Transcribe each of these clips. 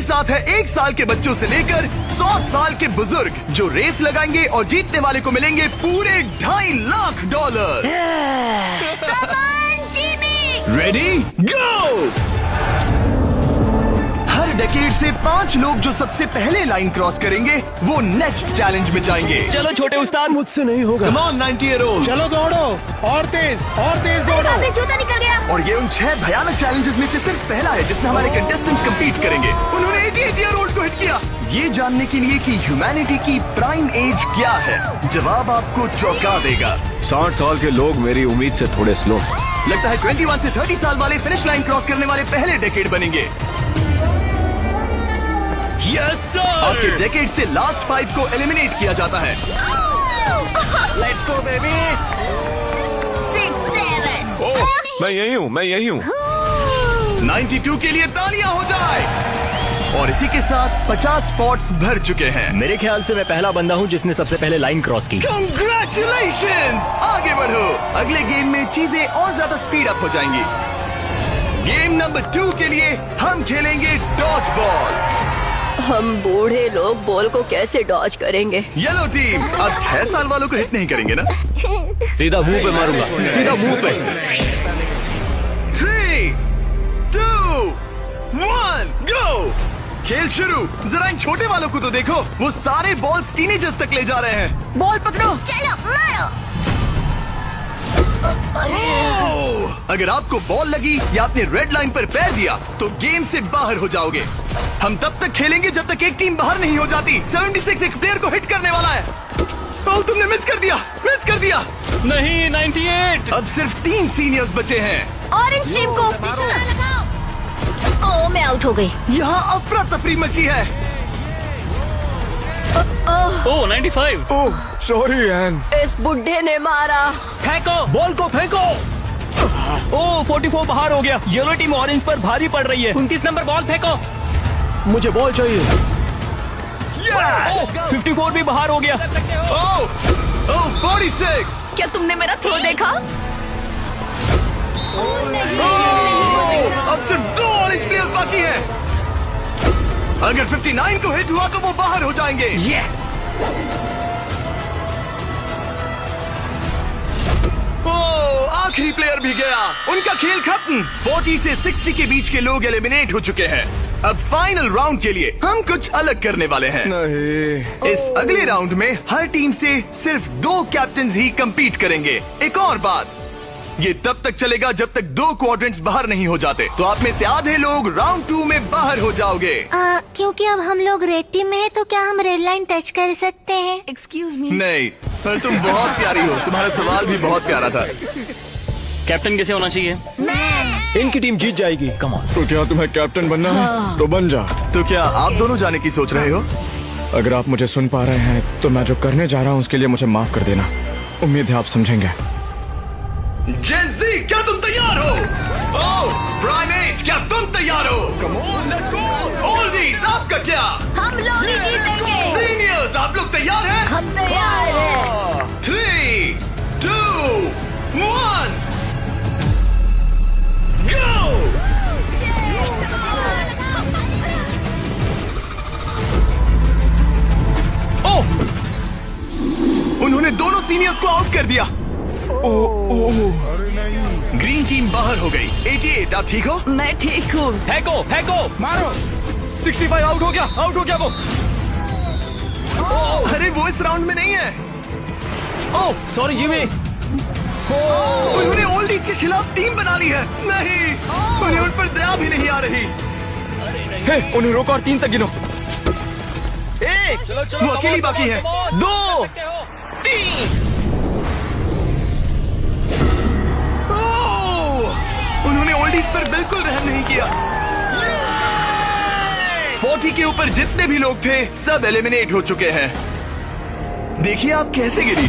साथ है 1 साल के बच्चों से लेकर 100 साल के बुजुर्ग, जो रेस लगाएंगे और जीतने वाले को मिलेंगे पूरे $2.5 लाख। Ready go. हर डेकेड से 5 लोग जो सबसे पहले लाइन क्रॉस करेंगे वो नेक्स्ट चैलेंज में जाएंगे। चलो छोटे उस्ताद, मुझसे नहीं होगा। Come on 90-year-olds। चलो दौड़ो, और तेज दौड़ो। अबे जूता निकल गया। और ये उन 6 भयानक चैलेंजेस में से सिर्फ पहला है जिसमें हमारे कंटेस्टेंट्स कम्पीट करेंगे। उन्होंने 88-year-old को हिट किया। ये जानने के लिए कि ह्यूमैनिटी की प्राइम एज क्या है, जवाब आपको चौंका देगा। 60 साल के लोग मेरी उम्मीद से थोड़े स्लो। लगता है 21 से 30 साल वाले फिनिश लाइन क्रॉस करने वाले पहले डेकेड बनेंगे। Yes sir. आपके डेकेड से लास्ट 5 को एलिमिनेट किया जाता है। Let's go baby. 6, 7। ओह, मैं यही हूँ। 92 के लिए तालियां हो जाए। और इसी के साथ 50 स्पॉट्स भर चुके हैं। मेरे ख्याल से मैं पहला बंदा हूँ जिसने सबसे पहले लाइन क्रॉस की। Congratulations! आगे बढ़ो। अगले गेम में चीजें और ज्यादा स्पीड अप हो जाएंगी। गेम नंबर 2 के लिए हम खेलेंगे डॉज बॉल। हम बूढ़े लोग बॉल को कैसे डॉज करेंगे? येलो टीम अब 6 साल वालों को हिट नहीं करेंगे ना? सीधा मुंह पे मारूंगा, सीधा मुंह पे। 3, 2, 1, गो। खेल शुरू। जरा इन छोटे वालों को तो देखो, वो सारे बॉल्स टीनेजर्स तक ले जा रहे हैं। बॉल पकड़ो। चलो मारो। अगर आपको बॉल लगी या आपने रेड लाइन पर पैर दिया तो गेम से बाहर हो जाओगे। हम तब तक खेलेंगे जब तक एक टीम बाहर नहीं हो जाती। 76 एक प्लेयर को हिट करने वाला है। ओह, तुमने मिस कर दिया। नहीं, 98। अब सिर्फ 3 सीनियर्स बचे हैं। ऑरेंज टीम को ओह, मैं आउट हो गई। यहाँ अफरा तफरी मची है। ओह 95। ओह, सॉरी एन। इस बुड्ढे ने मारा। फेंको बॉल को, फेंको। ओह 44 बाहर हो गया। येलो टीम ऑरेंज पर भारी पड़ रही है। 29 नंबर बॉल फेंको। मुझे बॉल चाहिए। Yes! 54 भी बाहर हो गया। ओह 46। क्या तुमने मेरा थ्रो देखा? अब सिर्फ 2 ऑरेंज प्लेयर्स बाकी हैं। अगर 59 को हिट हुआ तो वो बाहर हो जाएंगे। ओह, आखिरी प्लेयर भी गया। उनका खेल खत्म। 40 से 60 के बीच के लोग एलिमिनेट हो चुके हैं। अब फाइनल राउंड के लिए हम कुछ अलग करने वाले हैं। नहीं। इस अगले राउंड में हर टीम से सिर्फ 2 कैप्टन्स ही कंपीट करेंगे। एक और बात, ये तब तक चलेगा जब तक 2 क्वाड्रेंट्स बाहर नहीं हो जाते। तो आप में से आधे लोग राउंड 2 में बाहर हो जाओगे। क्योंकि अब हम लोग रेड टीम में है तो क्या हम रेड लाइन टच कर सकते हैं? Excuse me. नहीं, पर तुम बहुत प्यारी हो। तुम्हारा सवाल भी बहुत प्यारा था। कैप्टन कैसे होना चाहिए? इनकी टीम जीत जाएगी। Come on. तो क्या तुम्हें कैप्टन बनना है? तो बन जा। तो क्या आप दोनों जाने की सोच रहे हो? अगर आप मुझे सुन पा रहे हैं तो मैं जो करने जा रहा हूँ उसके लिए मुझे माफ कर देना। उम्मीद है आप समझेंगे। जेंजी, क्या तुम तैयार हो? ओह, प्राइमेट, क्या तुम तैयार हो? Come on, let's go. Oldies, आपका क्या? हम लोग ही जीतेंगे। सीनियर्स, आप लोग तैयार हैं? हम तैयार हैं। 3, 2, 1, गो। ओह, उन्होंने दोनों सीनियर्स को आउट कर दिया। ग्रीन टीम बाहर हो गई। 88, आप ठीक हो? मैं ठीक हूँ। फेंको, फेंको। मारो। 65 आउट हो गया वो। अरे वो इस राउंड में नहीं है। Oh sorry Jimmy. उन्होंने ओल्डीज के खिलाफ टीम बना ली है। नहीं, उन्हें उन पर दया भी नहीं आ रही। हे, उन्हें रोको और 3 तक गिनो। 1, वो अकेली बाकी है। 2, 3। उन्होंने ओल्डीज पर बिल्कुल रहम नहीं किया। 40 के ऊपर जितने भी लोग थे सब एलिमिनेट हो चुके हैं। देखिए आप कैसे गिरी,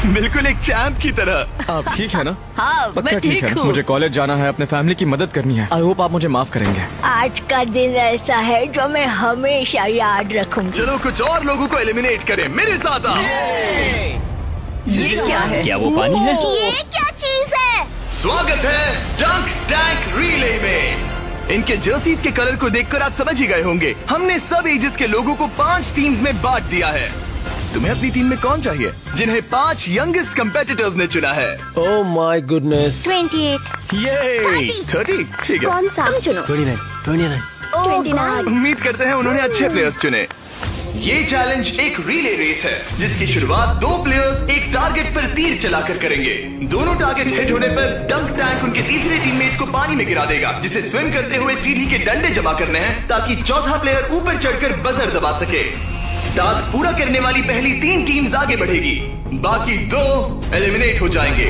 बिल्कुल एक चैंप की तरह। आप ठीक है ना? हाँ, पक्का मैं ठीक है। हूँ। मुझे कॉलेज जाना है, अपने फैमिली की मदद करनी है। आई होप आप मुझे माफ करेंगे। आज का दिन ऐसा है जो मैं हमेशा याद रखूंगी। चलो कुछ और लोगों को एलिमिनेट करें। मेरे साथ आओ। ये क्या है? क्या वो पानी है? ये क्या चीज है? स्वागत है डंक टैंक रिले में। इनके जर्सीज के कलर को देखकर आप समझ ही गए होंगे। हमने सब एजेस के लोगों को 5 टीम्स में बांट दिया है। तुम्हें अपनी टीम में कौन चाहिए? जिन्हें 5 यंगेस्ट कंपेटिटर्स ने चुना है। Oh my goodness. 28। ये 30 ठीक है। कौन सा? तुम चुनो। 29। 29। उम्मीद करते हैं उन्होंने अच्छे प्लेयर्स चुने। ये चैलेंज एक रिले रेस है जिसकी शुरुआत 2 प्लेयर्स एक टारगेट पर तीर चलाकर करेंगे। दोनों टारगेट हिट होने पर डंक टैंक उनके तीसरे टीममेट को पानी में गिरा देगा, जिसे स्विम करते हुए सीढ़ी के डंडे जमा करने हैं ताकि चौथा प्लेयर ऊपर चढ़कर बजर दबा सके। टास्क पूरा करने वाली पहली 3 टीम्स आगे बढ़ेगी, बाकी 2 एलिमिनेट हो जाएंगे।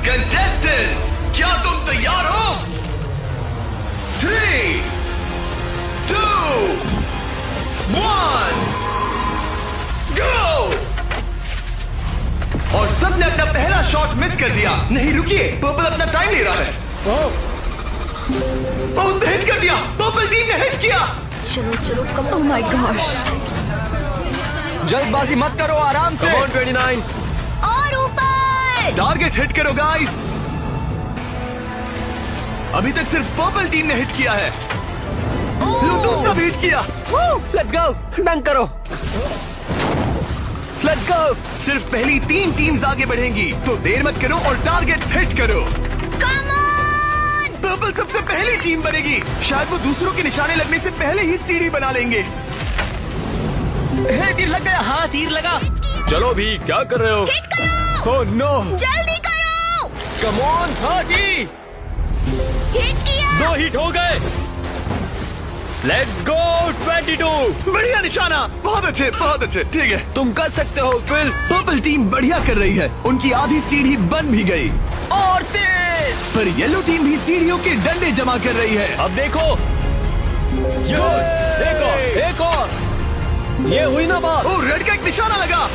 कंटेस्टेंट्स, क्या तुम तैयार हो? 3, 2, 1, गो! और सबने अपना पहला शॉट मिस कर दिया। नहीं रुकिए, पर्पल अपना टाइम ले रहा है। उसने हिट कर दिया। पर्पल टीम ने हिट किया। चलो चलो कम। Oh my gosh. जल्दबाजी मत करो, आराम से। 29। और ऊपर। टारगेट हिट करो गाइस। अभी तक सिर्फ पर्पल टीम ने हिट किया है। लो दूसरा भी हिट किया। लेट्स गो, डंक करो। Let's go. सिर्फ पहली 3 टीम्स आगे बढ़ेंगी, तो देर मत करो और टारगेट्स हिट करो। Come on. पर्पल सबसे पहली टीम बनेगी। शायद वो दूसरों के निशाने लगने से पहले ही सीढ़ी बना लेंगे। तीर लग गया। हाँ, तीर लगा। चलो भी, क्या कर रहे हो? हिट करो। Oh no. जल्दी करो। Come on, 30। हिट किया। 2 हिट हो गए। Let's go 22। बढ़िया निशाना। बहुत अच्छे ठीक है। तुम कर सकते हो फिल। पर्पल टीम बढ़िया कर रही है। उनकी आधी सीढ़ी बन भी गई। और तेज। पर येलो टीम भी सीढ़ियों के डंडे जमा कर रही है। अब देखो, एक और। ये हुई ना बात। ओ, रेड का एक निशाना लगा।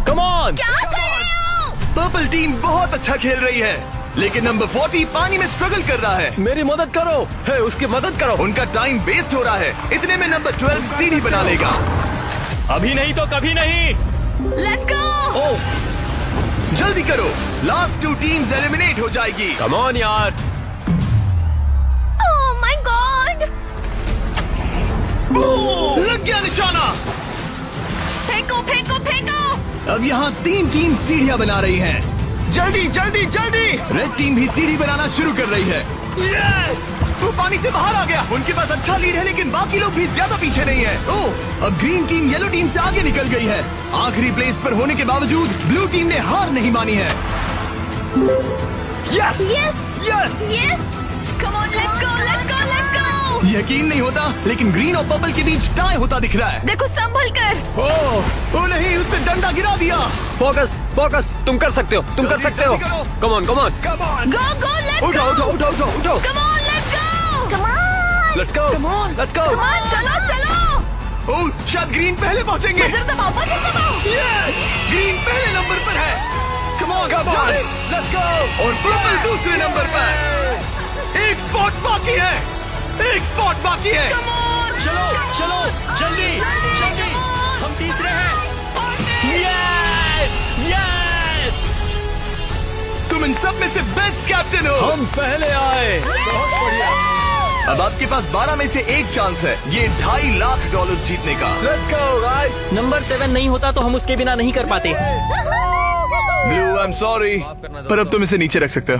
Come on. क्या कर रहे हो? पर्पल टीम बहुत अच्छा खेल रही है, लेकिन नंबर 40 पानी में स्ट्रगल कर रहा है। मेरी मदद करो। है, उसकी मदद करो। उनका टाइम वेस्ट हो रहा है। इतने में नंबर 12 सीढ़ी बना लेगा। अभी नहीं तो कभी नहीं। Let's go. ओह, जल्दी करो, लास्ट 2 टीम्स एलिमिनेट हो जाएगी। कम ऑन यार। Oh my God. लग गया निशाना। फेंको फेंको फेंको। अब यहाँ 3 टीम सीढ़ियाँ बना रही हैं। जल्दी जल्दी जल्दी। रेड टीम भी सीढ़ी बनाना शुरू कर रही है। यस! वो पानी से बाहर आ गया। उनके पास अच्छा लीड है, लेकिन बाकी लोग भी ज्यादा पीछे नहीं है। ओह, अब ग्रीन टीम येलो टीम से आगे निकल गई है। आखिरी प्लेस पर होने के बावजूद ब्लू टीम ने हार नहीं मानी है। Yes yes yes. Yes. Come on, let's go let's go let's go. यकीन नहीं होता, लेकिन ग्रीन और पर्पल के बीच टाई होता दिख रहा है। देखो संभल कर। ओ नहीं, उसने डंडा गिरा दिया। Focus focus. तुम कर सकते हो, तुम कर सकते हो। Come on come on. Come on. Go go let's go. उठाओ उठाओ उठाओ उठाओ उठाओ। Come on let's go. Come on. Let's go Come on. Let's go. Come on, चलो चलो। ओह, शायद ग्रीन पहले पहुंचेंगे। बजर दबाओ बजर दबाओ। यस! ग्रीन पहले नंबर पर है। Come on let's go. और पर्पल दूसरे नंबर पर। एक स्पॉट बाकी है। एक स्पॉट बाकी है। चलो चलो जल्दी जल्दी। हम तीसरे हैं। Yes yes. तुम इन सब में से बेस्ट कैप्टन हो। हम पहले आए। बहुत बढ़िया। अब आपके पास 12 में से एक चांस है ये $2.5 लाख जीतने का। Let's go guys. नंबर 7 नहीं होता तो हम उसके बिना नहीं कर पाते। ब्लू, आई एम सॉरी, पर अब तुम इसे नीचे रख सकते हो।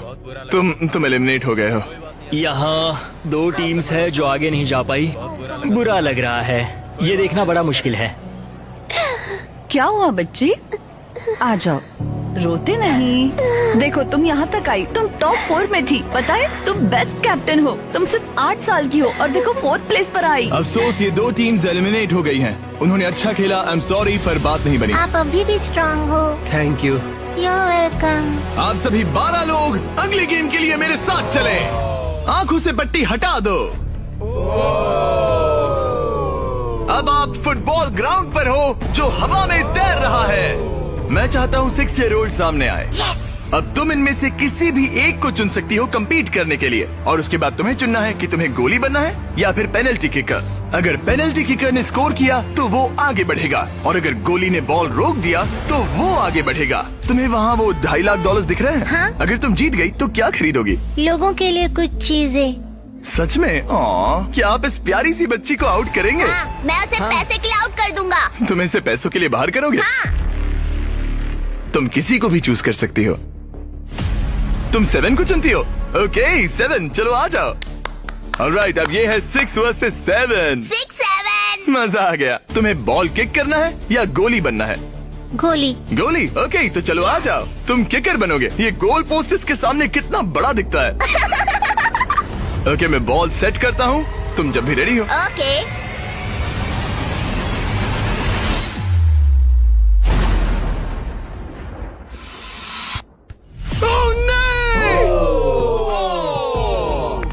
तुम एलिमिनेट हो गए हो। यहाँ 2 टीम्स है जो आगे नहीं जा पाई। बुरा लग रहा है। ये देखना बड़ा मुश्किल है। क्या हुआ बच्ची? आ जाओ, रोते नहीं। देखो तुम यहाँ तक आई, तुम टॉप 4 में थी, पता है? तुम बेस्ट कैप्टन हो। तुम सिर्फ 8 साल की हो और देखो 4th प्लेस पर आई। अफसोस, ये 2 टीम्स एलिमिनेट हो गई हैं। उन्होंने अच्छा खेला, आई एम सॉरी, पर बात नहीं बनी। आप अभी भी स्ट्रांग हो। Thank you. You're welcome। आप सभी 12 लोग अगले गेम के लिए मेरे साथ चलें। आंखों से पट्टी हटा दो। अब आप फुटबॉल ग्राउंड पर हो जो हवा में तैर रहा है। मैं चाहता हूँ 6 ईयर ओल्ड सामने आए। अब तुम इनमें से किसी भी एक को चुन सकती हो कम्पीट करने के लिए, और उसके बाद तुम्हें चुनना है कि तुम्हें गोली बनना है या फिर पेनल्टी किकर। अगर पेनल्टी किकर ने स्कोर किया तो वो आगे बढ़ेगा, और अगर गोली ने बॉल रोक दिया तो वो आगे बढ़ेगा। तुम्हें वहाँ वो $2.5 लाख दिख रहे हैं? हाँ। अगर तुम जीत गई तो क्या खरीदोगी? लोगों के लिए कुछ चीजें। सच में? क्या आप इस प्यारी सी बच्ची को आउट करेंगे? मैं उसे पैसे के लिए आउट कर दूंगा। तुम इसे पैसों के लिए बाहर करोगे? तुम किसी को भी चूज कर सकती हो। तुम 7 को चुनती हो? ओके 7, चलो आ जाओ। ऑलराइट, अब ये है 6 वर्सेस 7। 6-7। मजा आ गया। तुम्हें बॉल किक करना है या गोली बनना है? गोली। गोली? ओके, तो चलो आ जाओ। तुम किकर बनोगे। ये गोल पोस्ट इसके सामने कितना बड़ा दिखता है। ओके, मैं बॉल सेट करता हूँ, तुम जब भी रेडी हो। ओके।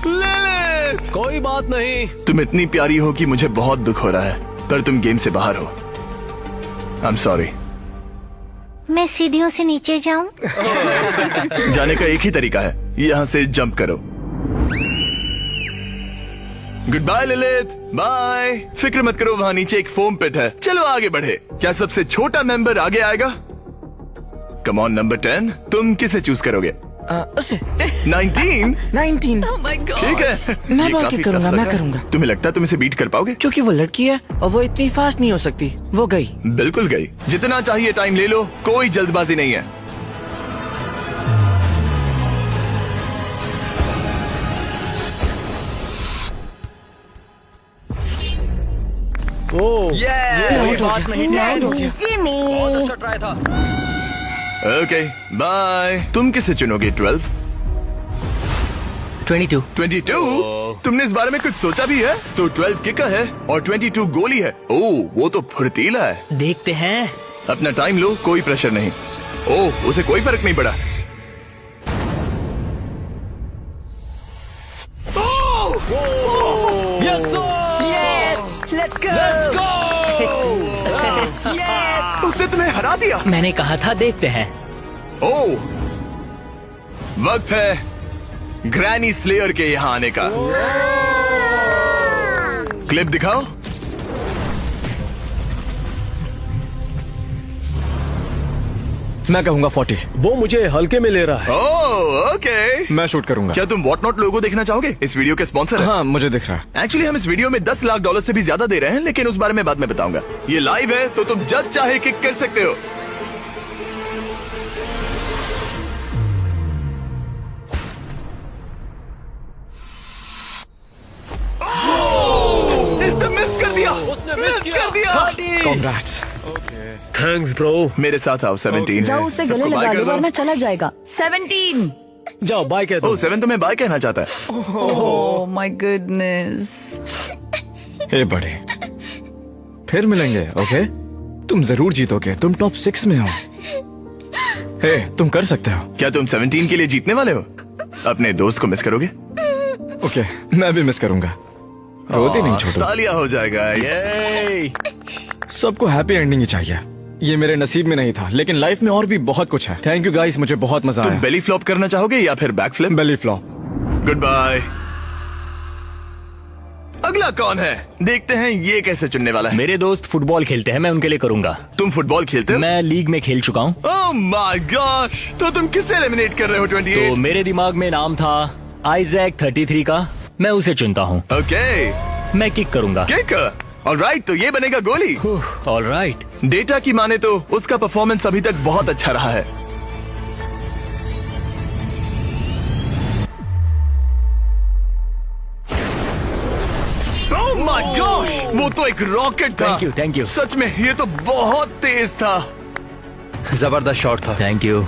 लिलिथ! कोई बात नहीं। तुम इतनी प्यारी हो कि मुझे बहुत दुख हो रहा है, पर तुम गेम से बाहर हो। I am sorry. मैं सीढ़ियों से नीचे जाऊं? जाने का एक ही तरीका है, यहाँ से जंप करो। Goodbye Lilith, bye. फिक्र मत करो, वहाँ नीचे एक फोम पिट है। चलो आगे बढ़े। क्या सबसे छोटा मेंबर आगे आएगा? कम ऑन नंबर 10, तुम किसे चूज करोगे? उसे 19? 19। Oh my God. ठीक है, मैं ये बॉल काफी किक करूंगा, tough लग मैं रहा है। करूंगा। तुम्हें लगता है तुम इसे बीट कर पाओगे? क्योंकि वो लड़की है और वो इतनी फास्ट नहीं हो सकती। वो गई। बिल्कुल गई। जितना चाहिए टाइम ले लो, कोई जल्दबाजी नहीं है। कोई बात नहीं। जिमी। अच्छा ट्राई था। Okay bye. तुम किसे चुनोगे? 12? 22। 22? तुमने इस बारे में कुछ सोचा भी है? तो 12 किकर है और 22 गोली है। ओह, वो तो फुर्तीला है। देखते हैं। अपना टाइम लो, कोई प्रेशर नहीं। ओह, उसे कोई फर्क नहीं पड़ा। Yes sir. Let's go. उसने तुम्हें हरा दिया। मैंने कहा था देखते हैं। ओह, वक्त है ग्रैनी स्लेयर के यहाँ आने का। क्लिप दिखाओ। मैं कहूंगा 40। वो मुझे हल्के में ले रहा है। Oh okay. मैं शूट करूंगा। क्या तुम व्हाट नॉट लोगो देखना चाहोगे? इस वीडियो के स्पॉन्सर है। हाँ, मुझे दिख रहा है। एक्चुअली हम इस वीडियो में $10 लाख से भी ज्यादा दे रहे हैं, लेकिन उस बारे में बाद में बताऊंगा। ये लाइव है तो तुम जब चाहे किक कर सकते हो। इसने मिस कर दिया। उसने मिस किया। कर दिया। Congrats। Thanks bro. मेरे साथ आओ। 17 जाओ है। उसे सबको गले बाय लगा कर लो दो। वरना चला जाएगा। 17। जाओ बाय कह दो। ओह, 7 तुम्हें बाय कहना चाहता है। Oh my goodness. हे बड़े, फिर मिलेंगे। ओके, तुम जरूर जीतोगे। तुम टॉप 6 में हो। हे, तुम कर सकते हो। क्या तुम 17 के लिए जीतने वाले हो? अपने दोस्त को मिस करोगे? ओके, मैं भी मिस करूंगा। रोते नहीं छोटू। तालियां हो जाएगा। सबको हैप्पी एंडिंग ही चाहिए। ये मेरे नसीब में नहीं था, लेकिन लाइफ में और भी बहुत कुछ है। थैंक यू गाइस, मुझे बहुत मजा तुम आया। बेली फ्लॉप करना चाहोगे या फिर backflip? Belly flop. Goodbye. अगला कौन है? देखते हैं ये कैसे चुनने वाला है। मेरे दोस्त फुटबॉल खेलते हैं, मैं उनके लिए करूंगा। तुम फुटबॉल खेलते हो? मैं लीग में खेल चुका हूँ। ओह माय गॉश, तो तुम किसे एलिमिनेट कर रहे हो? 28? तो मेरे दिमाग में नाम था आइजैक 33 का। मैं उसे चुनता हूँ। ओके, मैं किक करूंगा। किक। ऑलराइट, तो ये बनेगा गोली। ऑलराइट। डेटा की माने तो उसका परफॉर्मेंस अभी तक बहुत अच्छा रहा है। ओह माय गॉश, वो तो एक रॉकेट था। Thank you. सच में ये तो बहुत तेज था। जबरदस्त शॉट था। Thank you.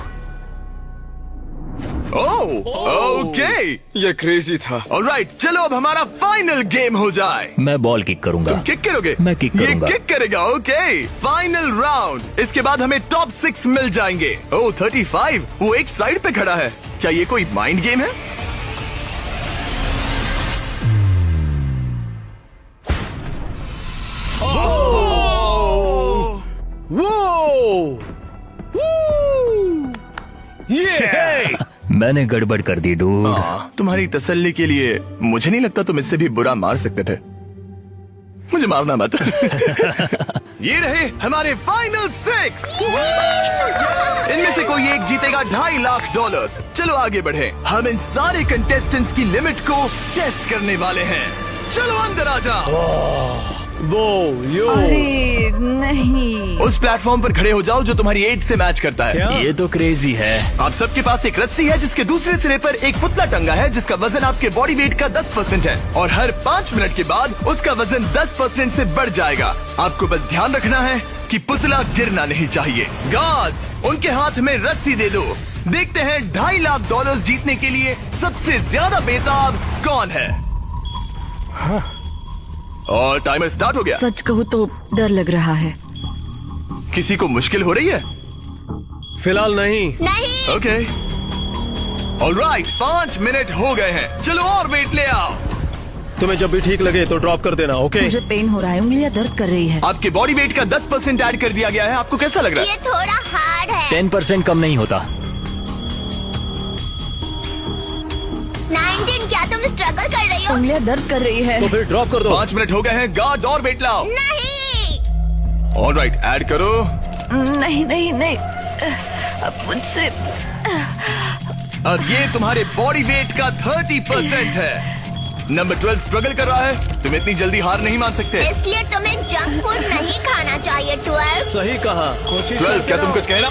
Oh okay. ये क्रेजी था। ऑलराइट, चलो अब हमारा फाइनल गेम हो जाए। मैं बॉल किक करूंगा। तुम किक करोगे? मैं किक करूंगा। ये किक करेगा। Okay, final round. इसके बाद हमें टॉप 6 मिल जाएंगे। ओह 35, वो एक साइड पे खड़ा है। क्या ये कोई माइंड गेम है? मैंने गड़बड़ कर दी डूड। तुम्हारी तसल्ली के लिए मुझे नहीं लगता तुम इससे भी बुरा मार सकते थे। मुझे मारना मत। ये रहे हमारे फाइनल 6। इनमें से कोई एक जीतेगा $2.5 लाख। चलो आगे बढ़े, हम इन सारे कंटेस्टेंट्स की लिमिट को टेस्ट करने वाले हैं। चलो अंदर आ जाओ। वो यो अरे नहीं। उस प्लेटफॉर्म पर खड़े हो जाओ जो तुम्हारी एज से मैच करता है। ये तो क्रेजी है। आप सबके पास एक रस्सी है जिसके दूसरे सिरे पर एक पुतला टंगा है जिसका वजन आपके बॉडी वेट का 10% है और हर 5 मिनट के बाद उसका वजन 10% से बढ़ जाएगा। आपको बस ध्यान रखना है कि पुतला गिरना नहीं चाहिए। गार्ड्स, उनके हाथ में रस्सी दे दो। देखते हैं $2.5 लाख जीतने के लिए सबसे ज्यादा बेताब कौन है। और टाइमर स्टार्ट हो गया। सच कहूँ तो डर लग रहा है। किसी को मुश्किल हो रही है? फिलहाल नहीं। नहीं। ओके ऑलराइट, 5 मिनट हो गए हैं। चलो और वेट ले आओ। तुम्हें जब भी ठीक लगे तो ड्रॉप कर देना, ओके? मुझे पेन हो रहा है, उंगलियां दर्द कर रही है। आपके बॉडी वेट का 10% ऐड कर दिया गया है। आपको कैसा लग रहा है? ये थोड़ा हार्ड है। 10% कम नहीं होता। 19, क्या तुम स्ट्रगल कर रही हो? उंगलियां दर्द कर रही है। तो फिर ड्रॉप कर दो। 5 मिनट हो गए हैं। गार्ड्स और वेट लाओ। नहीं। ऑलराइट, ऐड करो। नहीं नहीं नहीं, अब मुझसे और ये तुम्हारे बॉडी वेट का 30% है। नंबर 12 स्ट्रगल कर रहा है। तुम इतनी जल्दी हार नहीं मान सकते। इसलिए तुम्हें जंक फूड नहीं खाना चाहिए। 12। सही कहा। 12, क्या तुम कुछ कहना?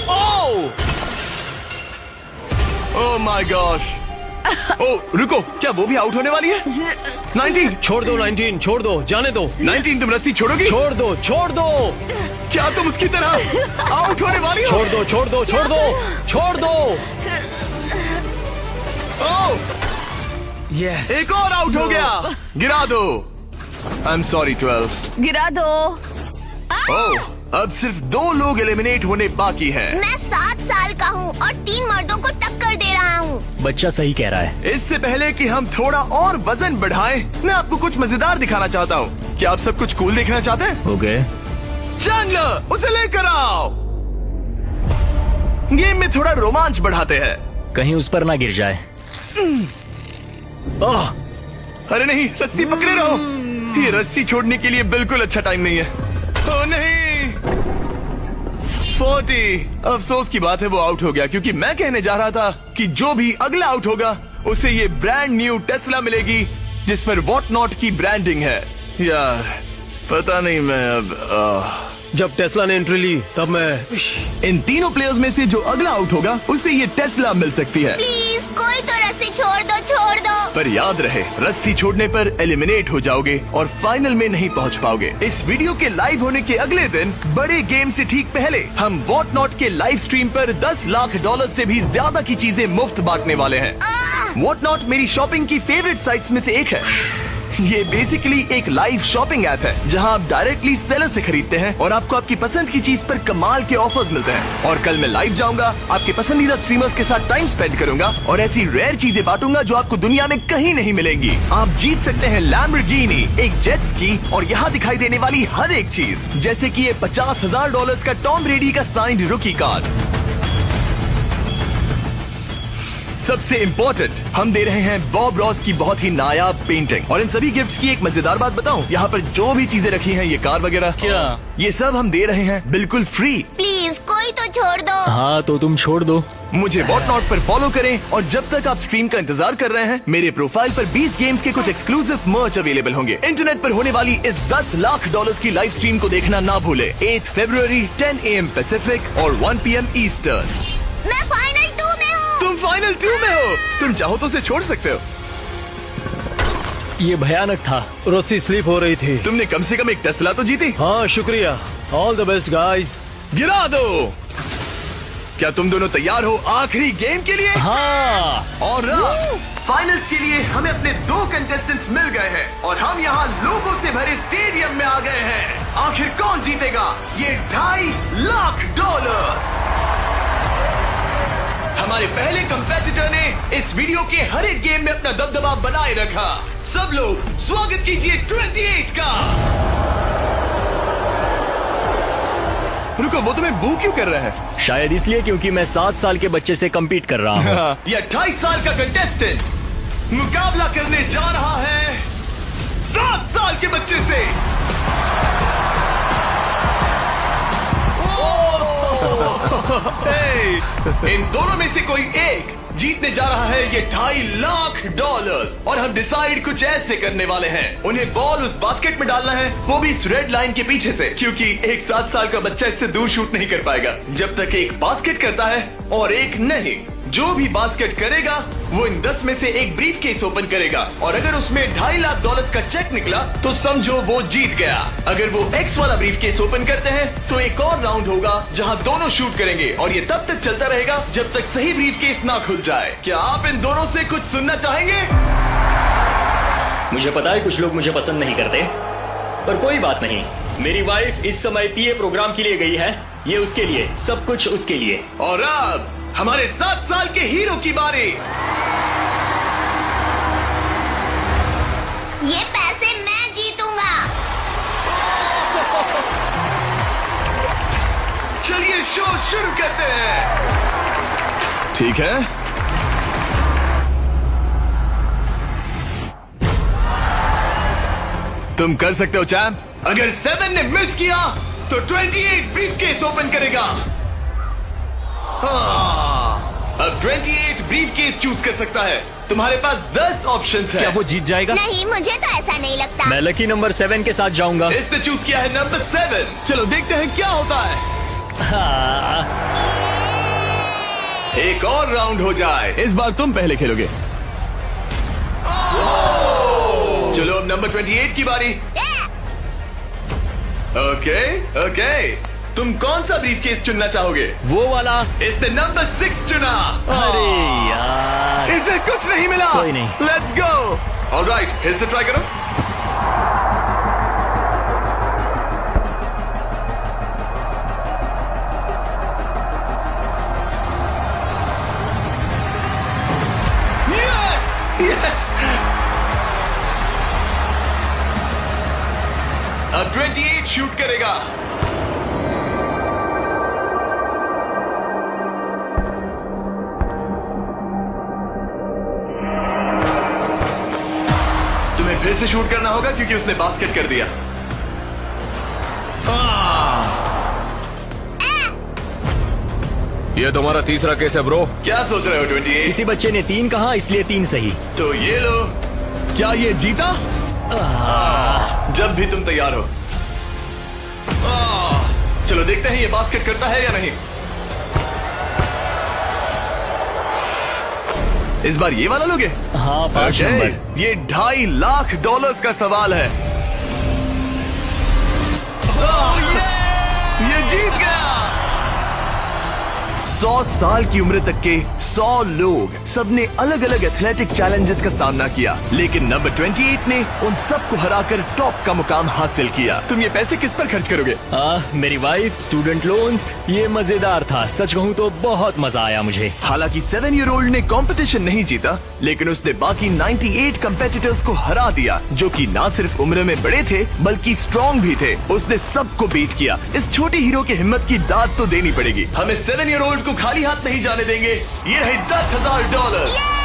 Oh my gosh. ओह रुको, क्या वो भी आउट होने वाली है? 19, छोड़ दो 19, छोड़ दो, जाने दो। 19, तुम रस्सी छोड़ोगी? छोड़ दो, छोड़ दो, क्या तुम उसकी तरह आउट होने वाली हो? छोड़ दो, छोड़ दो, छोड़ दो, छोड़ दो। ओह, यस। एक और आउट हो गया। गिरा दो। I am sorry 12। गिरा दो। ओह, अब सिर्फ 2 लोग एलिमिनेट होने बाकी हैं। मैं 7 साल का हूँ और 3 मर्दों को टक्कर दे रहा हूँ। बच्चा सही कह रहा है। इससे पहले कि हम थोड़ा और वजन बढ़ाएं, मैं आपको कुछ मजेदार दिखाना चाहता हूँ। क्या आप सब कुछ कूल देखना चाहते हैं? ओके। चैंडलर, उसे लेकर आओ। गेम में थोड़ा रोमांच बढ़ाते हैं। कहीं उस पर ना गिर जाए। ओह, अरे नहीं, रस्सी पकड़े रहो। ये रस्सी छोड़ने के लिए बिल्कुल अच्छा टाइम नहीं है। ओह नहीं, 40। अफसोस की बात है वो आउट हो गया, क्योंकि मैं कहने जा रहा था कि जो भी अगला आउट होगा उसे ये ब्रांड न्यू टेस्ला मिलेगी जिस पर वॉट नॉट की ब्रांडिंग है। यार पता नहीं, मैं अब जब टेस्ला ने एंट्री ली तब मैं इन तीनों प्लेयर्स में से जो अगला आउट होगा उसे ये टेस्ला मिल सकती है। प्लीज कोई तो रस्सी छोड़ दो, छोड़ दो। पर याद रहे, रस्सी छोड़ने पर एलिमिनेट हो जाओगे और फाइनल में नहीं पहुंच पाओगे। इस वीडियो के लाइव होने के अगले दिन, बड़े गेम से ठीक पहले, हम वॉट नॉट के लाइव स्ट्रीम पर $10 लाख से भी ज्यादा की चीजें मुफ्त बांटने वाले हैं। वॉट नॉट मेरी शॉपिंग की फेवरेट साइट्स में से एक है। ये बेसिकली एक लाइव शॉपिंग ऐप है जहां आप डायरेक्टली सेलर से खरीदते हैं और आपको आपकी पसंद की चीज पर कमाल के ऑफर्स मिलते हैं। और कल मैं लाइव जाऊंगा, आपके पसंदीदा स्ट्रीमर्स के साथ टाइम स्पेंड करूंगा और ऐसी रेयर चीजें बांटूंगा जो आपको दुनिया में कहीं नहीं मिलेंगी। आप जीत सकते हैं लैम्बोर्गिनी, एक जेट स्की और यहाँ दिखाई देने वाली हर एक चीज, जैसे कि ये $50,000 का टॉम ब्रेडी का साइंड रुकी कार्ड। सबसे इम्पोर्टेंट, हम दे रहे हैं बॉब रॉस की बहुत ही नायाब पेंटिंग। और इन सभी गिफ्ट्स की एक मजेदार बात बताऊं, यहाँ पर जो भी चीजें रखी हैं, ये कार वगैरह, क्या ये सब हम दे रहे हैं बिल्कुल फ्री। प्लीज कोई तो छोड़ दो। हाँ तो तुम छोड़ दो। मुझे वॉट नॉट पर फॉलो करें और जब तक आप स्ट्रीम का इंतजार कर रहे हैं, मेरे प्रोफाइल पर 20 गेम्स के कुछ एक्सक्लूसिव मर्च अवेलेबल होंगे। इंटरनेट पर होने वाली इस $10 लाख की लाइव स्ट्रीम को देखना ना भूले। 8 फरवरी 10 AM पैसिफिक और 1 PM ईस्टर्न। मैं फाइनल 2 में हूँ। तुम फाइनल 2 में हो। तुम चाहो तो उसे छोड़ सकते हो। ये भयानक था। रस्सी स्लिप हो रही थी। तुमने कम से कम एक टेस्ला तो जीती। हाँ शुक्रिया। All the best guys. गिरा दो। क्या तुम दोनों तैयार हो आखिरी गेम के लिए? हाँ। और फाइनल्स के लिए हमें अपने 2 कंटेस्टेंट्स मिल गए हैं और हम यहाँ लोगों से भरे स्टेडियम में आ गए हैं। आखिर कौन जीतेगा ये $2.5 लाख? हमारे पहले कंपेटिटर ने इस वीडियो के हर एक गेम में अपना दबदबा बनाए रखा। सब लोग स्वागत कीजिए 28 का। रुको, वो तुम्हें बू क्यों कर रहे हैं? शायद इसलिए क्योंकि मैं 7 साल के बच्चे से कम्पीट कर रहा हूँ। ये 28 साल का कंटेस्टेंट मुकाबला करने जा रहा है 7 साल के बच्चे से। इन दोनों में से कोई एक जीतने जा रहा है ये $2.5 लाख और हम डिसाइड कुछ ऐसे करने वाले हैं। उन्हें बॉल उस बास्केट में डालना है, वो भी इस रेड लाइन के पीछे से, क्योंकि एक 7 साल का बच्चा इससे दूर शूट नहीं कर पाएगा जब तक एक बास्केट करता है और एक नहीं। जो भी बास्केट करेगा वो इन 10 में से एक ब्रीफ केस ओपन करेगा और अगर उसमें $2.5 लाख का चेक निकला तो समझो वो जीत गया। अगर वो X वाला ब्रीफ केस ओपन करते हैं तो एक और राउंड होगा जहां दोनों शूट करेंगे और ये तब तक चलता रहेगा जब तक सही ब्रीफ केस ना खुल जाए। क्या आप इन दोनों से कुछ सुनना चाहेंगे? मुझे पता है कुछ लोग मुझे पसंद नहीं करते, पर कोई बात नहीं। मेरी वाइफ इस समय पीए प्रोग्राम के लिए गई है, ये उसके लिए, सब कुछ उसके लिए। और अब हमारे 7 साल के हीरो की बारी। ये पैसे मैं जीतूंगा। चलिए शो शुरू करते हैं। ठीक है, तुम कर सकते हो चैंप। अगर 7 ने मिस किया तो 28 ब्रीफकेस ओपन करेगा। अब 28 ब्रीफकेस चूज कर सकता है। तुम्हारे पास 10 ऑप्शंस हैं। क्या वो जीत जाएगा? नहीं, मुझे तो ऐसा नहीं लगता। मैं लकी नंबर 7 के साथ जाऊंगा। इसने चूज किया है नंबर 7। चलो देखते हैं क्या होता है। हाँ। एक और राउंड हो जाए। इस बार तुम पहले खेलोगे। चलो अब नंबर 28 की बारी। ओके, तुम कौन सा ब्रीफकेस चुनना चाहोगे? वो वाला। इसने नंबर 6 चुना। अरे यार, इसे कुछ नहीं मिला। कोई नहीं। Let's go. ऑलराइट, फिर से ट्राई करो। Yes! अब 28 शूट करेगा। तुम्हें फिर से शूट करना होगा क्योंकि उसने बास्केट कर दिया। ये तुम्हारा तीसरा केस है ब्रो। क्या सोच रहे हो 28? किसी बच्चे ने 3 कहा इसलिए 3 सही। तो ये लो। क्या ये जीता? जब भी तुम तैयार हो। चलो देखते हैं ये बास्केट करता है या नहीं। इस बार ये वाला लोगे? हाँ, 5 नंबर। ये $2.5 लाख का सवाल है। ये जीत गया। 100 साल की उम्र तक के 100 लोग, सबने अलग अलग एथलेटिक चैलेंजेस का सामना किया, लेकिन नंबर 28 ने उन सबको हराकर टॉप का मुकाम हासिल किया। तुम ये पैसे किस पर खर्च करोगे? मेरी वाइफ, स्टूडेंट लोन्स। ये मजेदार था, सच कहूँ तो बहुत मजा आया मुझे। हालांकि 7-year-old ने कंपटीशन नहीं जीता, लेकिन उसने बाकी 98 कंपेटिटर्स को हरा दिया, जो कि ना सिर्फ उम्र में बड़े थे बल्कि स्ट्रॉन्ग भी थे। उसने सबको बीट किया। इस छोटे हीरो की हिम्मत की दाद तो देनी पड़ेगी। हमें 7-year-old को खाली हाथ नहीं जाने देंगे। ये रहे $10,000।